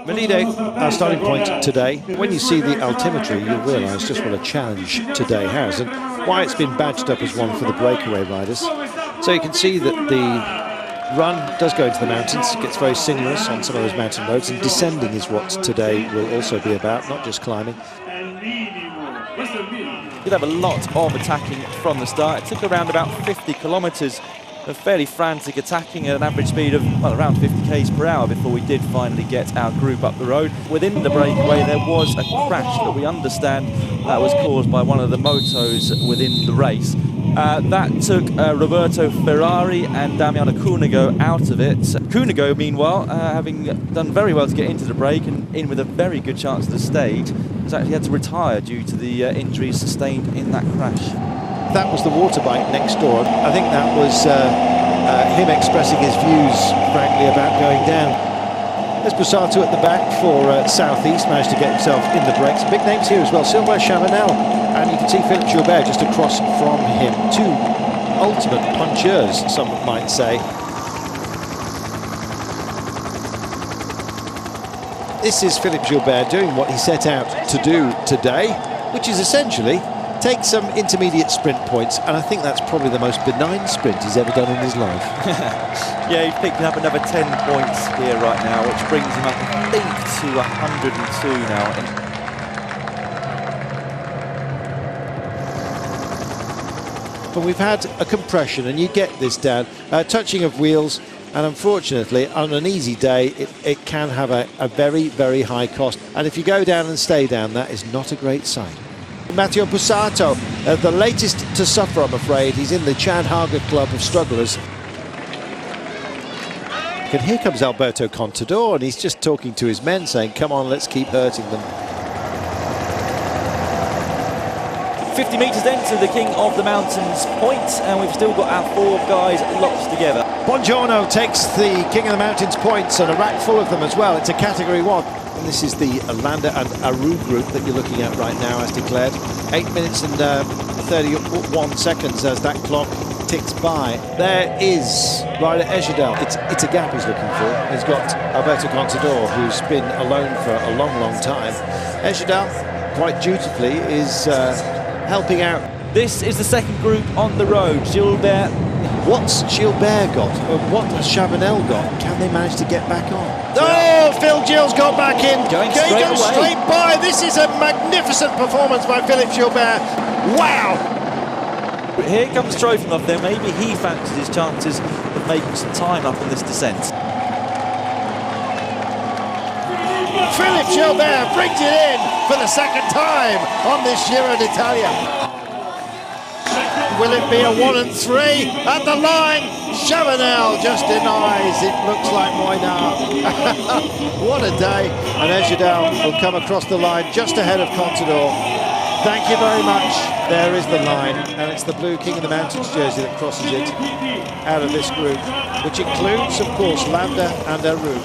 Melide, our starting point today. When you see the altimetry, you'll realise just what a challenge today has and why it's been badged up as one for the breakaway riders. So you can see that the run does go into the mountains. It gets very sinuous on some of those mountain roads, and descending is what today will also be about, not just climbing. Did have a lot of attacking from the start. It took around about 50 kilometres of fairly frantic attacking at an average speed of, well, around 50 k's per hour before we did finally get our group up the road. Within the breakaway there was a crash that we understand was caused by one of the motos within the race. That took Roberto Ferrari and Damiano Cunego out of it. Cunego, meanwhile, having done very well to get into the break and in with a very good chance of the stage, has actually had to retire due to the injuries sustained in that crash. That was the water bike next door. I think that was him expressing his views, frankly, about going down. There's Bussato at the back for Southeast, managed to get himself in the breaks. Big names here as well, Sylvain Chavanel, and you can see Philippe Gilbert just across from him. Two ultimate puncheurs, some might say. This is Philippe Gilbert doing what he set out to do today, which is essentially take some intermediate sprint points, and I think that's probably the most benign sprint he's ever done in his life. Yeah, he's picking up another 10 points here right now, which brings him up, I think, to 102 now. But we've had a compression, and you get this, Dan, touching of wheels, and unfortunately, on an easy day, it can have a very, very high cost. And if you go down and stay down, that is not a great sign. Matteo Bussato, the latest to suffer, I'm afraid. He's in the Chad Haga club of strugglers. And here comes Alberto Contador, and he's just talking to his men, saying, come on, let's keep hurting them. 50 metres then to the King of the Mountains point, and we've still got our 4 guys locked together. Buongiorno takes the King of the Mountains points, and a rack full of them as well. It's a category 1. And this is the Landa and Aru group that you're looking at right now, as declared. 8 minutes and 31 seconds as that clock ticks by. There is rider Ejidal. It's a gap he's looking for. He's got Alberto Contador, who's been alone for a long, long time. Ejidal, quite dutifully, is helping out. This is the second group on the road. Gilbert. What's Gilbert got? What has Chavanel got? Can they manage to get back on? Yeah. Oh, Phil Gill's got back in. Going straight by. This is a magnificent performance by Philippe Gilbert. Wow! Here comes Trofimov there. Maybe he fancies his chances of making some time up in this descent. Philippe Gilbert brings it in for the second time on this Giro d'Italia. Will it be a 1 and 3 at the line? Chavanel just denies. It looks like Moinard. What a day. And Ejidal will come across the line just ahead of Contador. Thank you very much. There is the line, and it's the blue King of the Mountains jersey that crosses it out of this group, which includes, of course, Landa and Aru.